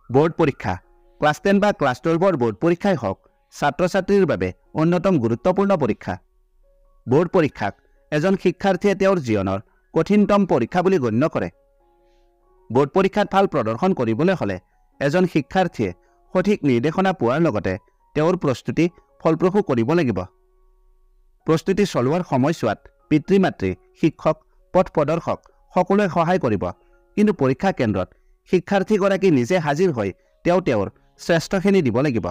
Board পৰীক্ষা class 10 বা class 12 board পৰীক্ষাই হোক ছাত্ৰ ছাত্ৰীৰ বাবে অন্যতম গুৰুত্বপূৰ্ণ পৰীক্ষা। বোৰ্ড পৰীক্ষাক এজন শিক্ষাৰ্থীয়ে তেওঁৰ জীৱনৰ কঠিনতম পৰীক্ষা বুলি গণ্য কৰে। বোৰ্ড পৰীক্ষাত ভাল প্ৰদৰ্শন কৰিবলৈ হলে এজন শিক্ষাৰ্থীয়ে সঠিক নিৰ্দেশনা পোৱাৰ লগতে তেওঁৰ প্ৰস্তুতি ফলপ্ৰসূ কৰিব লাগিব। প্ৰস্তুতি চলোৱাৰ সময়ছোৱাত পিতৃ-মাতৃ, শিক্ষক, পথ প্ৰদৰ্শক সকলোৱে সহায় কৰিব, কিন্তু পৰীক্ষা কেন্দ্ৰত শিক্ষাৰ্থীগৰাকী নিজে হাজিৰ হৈ তেওঁৰ শ্ৰেষ্ঠখিনি দিব লাগিব।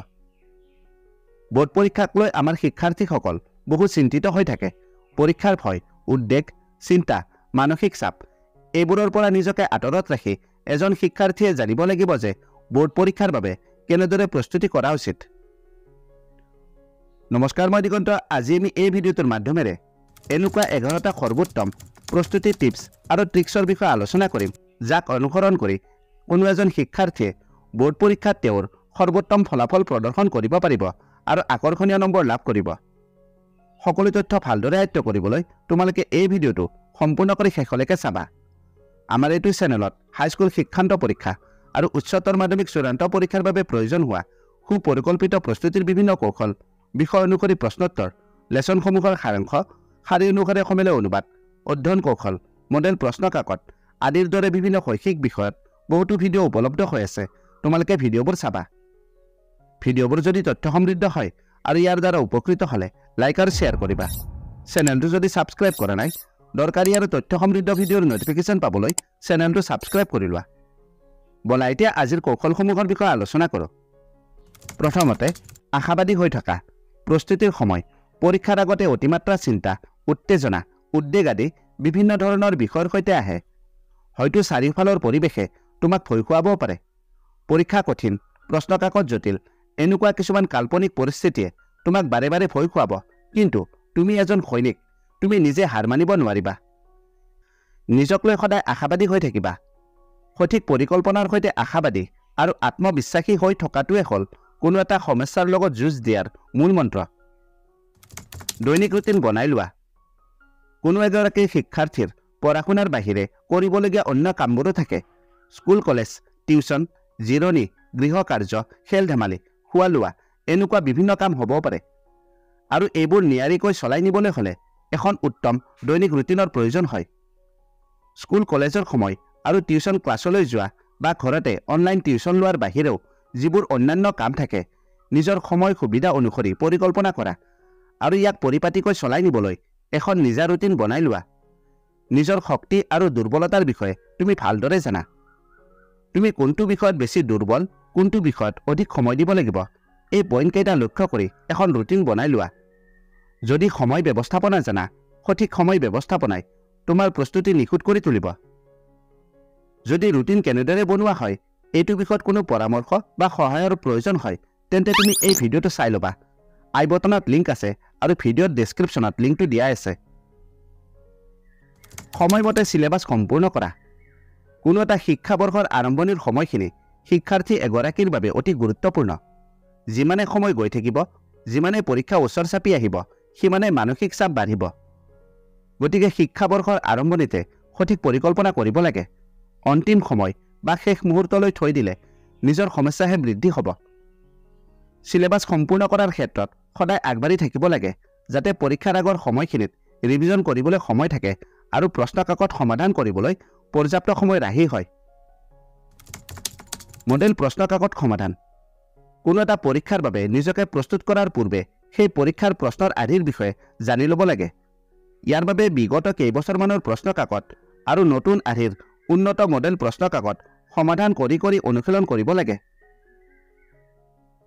বোৰ্ড পৰীক্ষাক লৈ আমাৰ শিক্ষাৰ্থীসকল বহু চিন্তিত হৈ থাকে। পৰীক্ষাৰ ভয়, উদ্বেগ, চিন্তা, মানসিক চাপ এইবোৰৰ পৰা নিজকে আঁতৰত ৰাখি এজন শিক্ষাৰ্থীয়ে জানিব লাগিব যে বোৰ্ড পৰীক্ষাৰ বাবে কেনেদৰে প্ৰস্তুতি কৰা উচিত। নমস্কাৰ, মই দিগন্ত। আজি আমি এই ভিডিঅ'টোৰ মাধ্যমেৰে এনেকুৱা 11টা সৰ্বোত্তম প্ৰস্তুতি টিপছ আৰু ট্ৰিক্সৰ বিষয়ে আলোচনা কৰিম, যাক অনুসৰণ কৰি কোনো এজন শিক্ষাৰ্থীয়ে বোৰ্ড পৰীক্ষাত তেওঁৰ সৰ্বোত্তম ফলাফল প্ৰদৰ্শন কৰিব পাৰিব আৰু আকৰ্ষণীয় নম্বৰ লাভ কৰিব। সকলো তথ্য ভালদৰে আয়ত্ত কৰিবলৈ তোমালোকে এই ভিডিঅ'টো সম্পূৰ্ণ কৰি শেষলৈকে চাবা। আমাৰ এইটো চেনেলত হাইস্কুল শিক্ষান্ত পৰীক্ষা আৰু উচ্চতৰ মাধ্যমিক চূড়ান্ত পৰীক্ষাৰ বাবে প্ৰয়োজন হোৱা সুপৰিকল্পিত প্ৰস্তুতিৰ বিভিন্ন কৌশল, বিষয় অনুসৰি প্ৰশ্নোত্তৰ, লেচনসমূহৰ সাৰাংশ, শাৰী অনুসাৰে সমিলয় অনুবাদ, অধ্যয়ন কৌশল, মডেল প্ৰশ্ন কাকত আদিৰ দৰে বিভিন্ন শৈক্ষিক বিষয়ত বহুতো ভিডিঅ' উপলব্ধ হৈ আছে। তোমালোকে ভিডিঅ'বোৰ চাবা। ভিডিঅ'বোৰ যদি তথ্য সমৃদ্ধ হয় আৰু ইয়াৰ দ্বাৰা উপকৃত হ'লে লাইক আৰু শ্বেয়াৰ কৰিবা। চেনেলটো যদি ছাবস্ক্ৰাইব কৰা নাই, দৰকাৰী আৰু তথ্য সমৃদ্ধ ভিডিঅ'ৰ নটিফিকেশ্যন পাবলৈ চেনেলটো ছাবস্ক্ৰাইব কৰি লোৱা। বলা এতিয়া আজিৰ কৌশলসমূহৰ বিষয়ে আলোচনা কৰোঁ। প্ৰথমতে, আশাবাদী হৈ থকা। প্ৰস্তুতিৰ সময় পৰীক্ষাৰ আগতে অতিমাত্ৰা চিন্তা, উত্তেজনা, উদ্বেগ আদি বিভিন্ন ধৰণৰ বিষয়ৰ সৈতে আহে। হয়তো চাৰিওফালৰ পৰিৱেশে তোমাক ভয় খুৱাবও পাৰে। পৰীক্ষা কঠিন, প্ৰশ্ন কাকত জটিল, এনেকুৱা কিছুমান কাল্পনিক পৰিস্থিতিয়ে তোমাক বাৰে বাৰে ভয় খুৱাব, কিন্তু তুমি এজন সৈনিক, তুমি নিজে হাৰ মানিব নোৱাৰিবা। নিজক লৈ সদায় আশাবাদী হৈ থাকিবা। সঠিক পৰিকল্পনাৰ সৈতে আশাবাদী আৰু আত্মবিশ্বাসী হৈ থকাটোৱে হ'ল কোনো এটা সমস্যাৰ লগত যুঁজ দিয়াৰ মূল মন্ত্ৰ। দৈনিক ৰুটিন বনাই লোৱা। কোনো এগৰাকী শিক্ষাৰ্থীৰ পঢ়া শুনাৰ বাহিৰে কৰিবলগীয়া অন্য কামবোৰো থাকে। স্কুল, কলেজ, টিউচন, জিৰণি, গৃহ কাৰ্য, খেল ধেমালি, খোৱা লোৱা, এনেকুৱা বিভিন্ন কাম হ'ব পাৰে, আৰু এইবোৰ নিয়াৰিকৈ চলাই নিবলৈ হ'লে এখন উত্তম দৈনিক ৰুটিনৰ প্ৰয়োজন হয়। স্কুল কলেজৰ সময় আৰু টিউচন ক্লাছলৈ যোৱা বা ঘৰতে অনলাইন টিউচন লোৱাৰ বাহিৰেও যিবোৰ অন্যান্য কাম থাকে, নিজৰ সময় সুবিধা অনুসৰি পৰিকল্পনা কৰা আৰু ইয়াক পৰিপাটিকৈ চলাই নিবলৈ এখন নিজা ৰুটিন বনাই লোৱা। নিজৰ শক্তি আৰু দুৰ্বলতাৰ বিষয়ে তুমি ভালদৰে জানা। তুমি কোনটো বিষয়ত বেছি দুৰ্বল, কোনটো বিষয়ত অধিক সময় দিব লাগিব, এই পইণ্টকেইটা লক্ষ্য কৰি এখন ৰুটিন বনাই লোৱা। যদি সময় ব্যৱস্থাপনা জানা, সঠিক সময় ব্যৱস্থাপনাই তোমাৰ প্ৰস্তুতি নিখুঁত কৰি তুলিব। যদি ৰুটিন কেনেদৰে বনোৱা হয় এইটো বিষয়ত কোনো পৰামৰ্শ বা সহায়ৰ প্ৰয়োজন হয়, তেন্তে তুমি এই ভিডিঅ'টো চাই ল'বা। আই বটনত লিংক আছে আৰু ভিডিঅ'ৰ ডেছক্ৰিপশ্যনত লিংকটো দিয়া আছে। সময়মতে চিলেবাছ সম্পূৰ্ণ কৰা। কোনো এটা শিক্ষাবৰ্ষৰ আৰম্ভণিৰ সময়খিনি শিক্ষাৰ্থী এগৰাকীৰ বাবে অতি গুৰুত্বপূৰ্ণ। যিমানে সময় গৈ থাকিব, যিমানে পৰীক্ষা ওচৰ চাপি আহিব, সিমানে মানসিক চাপ বাঢ়িব। গতিকে শিক্ষাবৰ্ষৰ আৰম্ভণিতে সঠিক পৰিকল্পনা কৰিব লাগে। অন্তিম সময় বা শেষ মুহূৰ্তলৈ থৈ দিলে নিজৰ সমস্যাহে বৃদ্ধি হ'ব। চিলেবাছ সম্পূৰ্ণ কৰাৰ ক্ষেত্ৰত সদায় আগবাঢ়ি থাকিব লাগে, যাতে পৰীক্ষাৰ আগৰ সময়খিনিত ৰিভিজন কৰিবলৈ সময় থাকে আৰু প্ৰশ্ন কাকত সমাধান কৰিবলৈ পৰ্যাপ্ত সময় ৰাহি হয়। মডেল প্ৰশ্ন কাকত সমাধান। কোনো এটা পৰীক্ষাৰ বাবে নিজকে প্ৰস্তুত কৰাৰ পূৰ্বে সেই পৰীক্ষাৰ প্ৰশ্নৰ আৰ্হিৰ বিষয়ে জানি ল'ব লাগে। ইয়াৰ বাবে বিগত কেইবছৰমানৰ প্ৰশ্ন কাকত আৰু নতুন আৰ্হিৰ উন্নত মডেল প্ৰশ্ন কাকত সমাধান কৰি অনুশীলন কৰিব লাগে।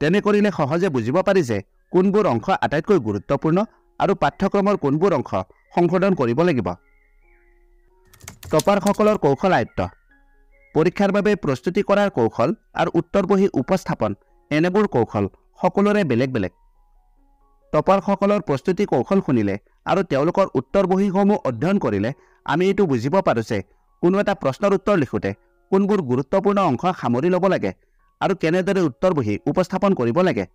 তেনে কৰিলে সহজে বুজিব পাৰি যে কোনবোৰ অংশ আটাইতকৈ গুৰুত্বপূৰ্ণ আৰু পাঠ্যক্ৰমৰ কোনবোৰ অংশ সংশোধন কৰিব লাগিব। টপাৰসকলৰ কৌশল আয়ত্ত। পৰীক্ষাৰ বাবে প্ৰস্তুতি কৰাৰ কৌশল আৰু উত্তৰ বহী উপস্থাপন, এনেবোৰ কৌশল সকলোৰে বেলেগ বেলেগ। টপাৰসকলৰ প্ৰস্তুতি কৌশল শুনিলে আৰু তেওঁলোকৰ উত্তৰ বহীসমূহ অধ্যয়ন কৰিলে আমি এইটো বুজিব পাৰোঁ যে কোনো এটা প্ৰশ্নৰ উত্তৰ লিখোঁতে কোনবোৰ গুৰুত্বপূৰ্ণ অংশ সামৰি ল'ব লাগে আৰু কেনেদৰে উত্তৰ বহী উপস্থাপন কৰিব লাগে।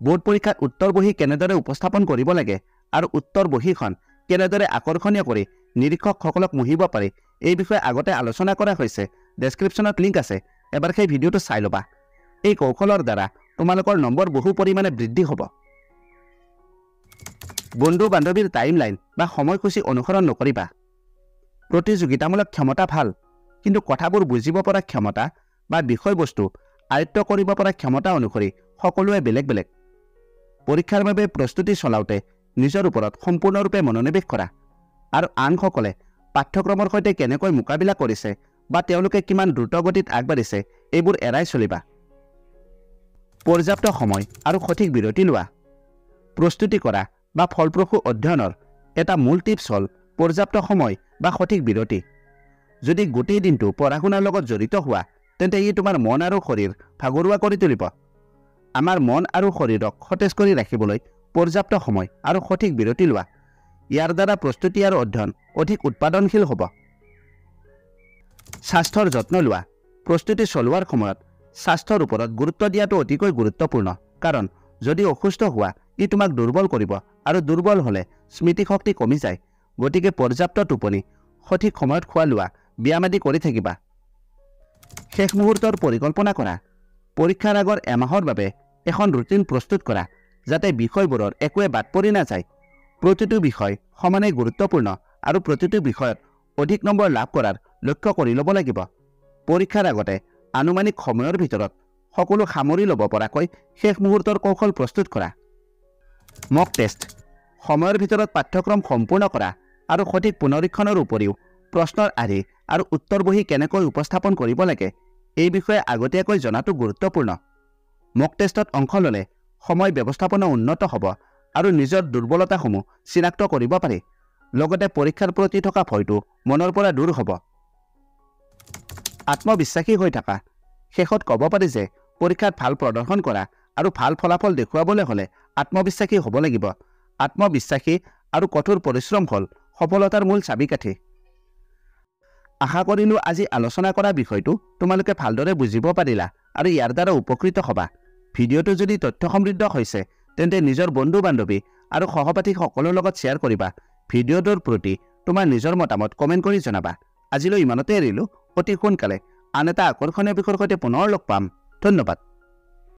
বোৰ্ড পৰীক্ষাত উত্তৰ বহী কেনেদৰে উপস্থাপন কৰিব লাগে আৰু উত্তৰ বহীখন কেনেদৰে আকৰ্ষণীয় কৰি নিৰীক্ষকসকলক মুহিব পাৰি এই বিষয়ে আগতে আলোচনা কৰা হৈছে। ডেছক্ৰিপশ্যনত লিংক আছে, এবাৰ সেই ভিডিঅ'টো চাই ল'বা। এই কৌশলৰ দ্বাৰা তোমালোকৰ নম্বৰ বহু পৰিমাণে বৃদ্ধি হ'ব। বন্ধু বান্ধৱীৰ টাইমলাইন বা সময়সূচী অনুসৰণ নকৰিবা। প্ৰতিযোগিতামূলক ক্ষমতা ভাল, কিন্তু কথাবোৰ বুজিব পৰা ক্ষমতা বা বিষয়বস্তু আয়ত্ত কৰিব পৰা ক্ষমতা অনুসৰি সকলোৱে বেলেগ বেলেগ। পৰীক্ষাৰ বাবে প্ৰস্তুতি চলাওঁতে নিজৰ ওপৰত সম্পূৰ্ণৰূপে মনোনিৱেশ কৰা আৰু আনসকলে পাঠ্যক্ৰমৰ সৈতে কেনেকৈ মোকাবিলা কৰিছে বা তেওঁলোকে কিমান দ্ৰুতগতিত আগবাঢ়িছে এইবোৰ এৰাই চলিবা। পৰ্যাপ্ত সময় আৰু সঠিক বিৰতি লোৱা। প্ৰস্তুতি কৰা বা ফলপ্ৰসূ অধ্যয়নৰ এটা মূল টিপছ হ'ল পৰ্যাপ্ত সময় বা সঠিক বিৰতি। যদি গোটেই দিনটো পঢ়া শুনাৰ লগত জড়িত হোৱা তেন্তে ই তোমাৰ মন আৰু শৰীৰ ভাগৰুৱা কৰি তুলিব। আমাৰ মন আৰু শৰীৰক সতেজ কৰি ৰাখিবলৈ পৰ্যাপ্ত সময় আৰু সঠিক বিৰতি লোৱা। ইয়াৰ দ্বাৰা প্ৰস্তুতি আৰু অধ্যয়ন অধিক উৎপাদনশীল হ'ব। স্বাস্থ্যৰ যত্ন লোৱা। প্ৰস্তুতি চলোৱাৰ সময়ত স্বাস্থ্যৰ ওপৰত গুৰুত্ব দিয়াটো অতিকৈ গুৰুত্বপূৰ্ণ, কাৰণ যদি অসুস্থ হোৱা ই তোমাক দুৰ্বল কৰিব আৰু দুৰ্বল হ'লে স্মৃতিশক্তি কমি যায়। গতিকে পৰ্যাপ্ত টোপনি, সঠিক সময়ত খোৱা লোৱা, ব্যায়াম আদি কৰি থাকিবা। শেষ মুহূৰ্তৰ পৰিকল্পনা কৰা। পৰীক্ষাৰ আগৰ এমাহৰ বাবে এখন ৰুটিন প্ৰস্তুত কৰা, যাতে বিষয়বোৰৰ একোৱে বাদ পৰি নাযায়। প্ৰতিটো বিষয় সমানে গুৰুত্বপূৰ্ণ আৰু প্ৰতিটো বিষয়ত অধিক নম্বৰ লাভ কৰাৰ লক্ষ্য কৰি ল'ব লাগিব। পৰীক্ষাৰ আগতে আনুমানিক সময়ৰ ভিতৰত সকলো সামৰি ল'ব পৰাকৈ শেষ মুহূৰ্তৰ কৌশল প্ৰস্তুত কৰা। মক টেষ্ট। সময়ৰ ভিতৰত পাঠ্যক্ৰম সম্পূৰ্ণ কৰা আৰু সঠিক পুনৰীক্ষণৰ উপৰিও প্ৰশ্নৰ আৰ্হি আৰু উত্তৰ বহি কেনেকৈ উপস্থাপন কৰিব লাগে এই বিষয়ে আগতীয়াকৈ জনাটো গুৰুত্বপূৰ্ণ। মক টেষ্টত অংশ ল'লে সময় ব্যৱস্থাপনা উন্নত হ'ব আৰু নিজৰ দুৰ্বলতাসমূহ চিনাক্ত কৰিব পাৰি। লগতে পৰীক্ষাৰ প্ৰতি থকা ভয়টো মনৰ পৰা দূৰ হ'ব। আত্মবিশ্বাসী হৈ থাকা। শেষত ক'ব পাৰি যে পৰীক্ষাত ভাল প্ৰদৰ্শন কৰা আৰু ভাল ফলাফল দেখুৱাবলৈ হ'লে আত্মবিশ্বাসী হ'ব লাগিব। আত্মবিশ্বাসী আৰু কঠোৰ পৰিশ্ৰম হ'ল সফলতাৰ মূল চাবিকাঠি। আশা কৰিলোঁ আজি আলোচনা কৰা বিষয়টো তোমালোকে ভালদৰে বুজিব পাৰিলা আৰু ইয়াৰ দ্বাৰা উপকৃত হ'বা। ভিডিঅ'টো যদি তথ্য সমৃদ্ধ হৈছে তেন্তে নিজৰ বন্ধু বান্ধৱী আৰু সহপাঠীসকলৰ লগত শ্বেয়াৰ কৰিবা। ভিডিঅ'টোৰ প্ৰতি তোমাৰ নিজৰ মতামত কমেণ্ট কৰি জনাবা। আজিলৈ ইমানতে এৰিলোঁ। অতি সোনকালে আন এটা আকৰ্ষণীয় বিষয়ৰ সৈতে পুনৰ লগ পাম। ধন্যবাদ।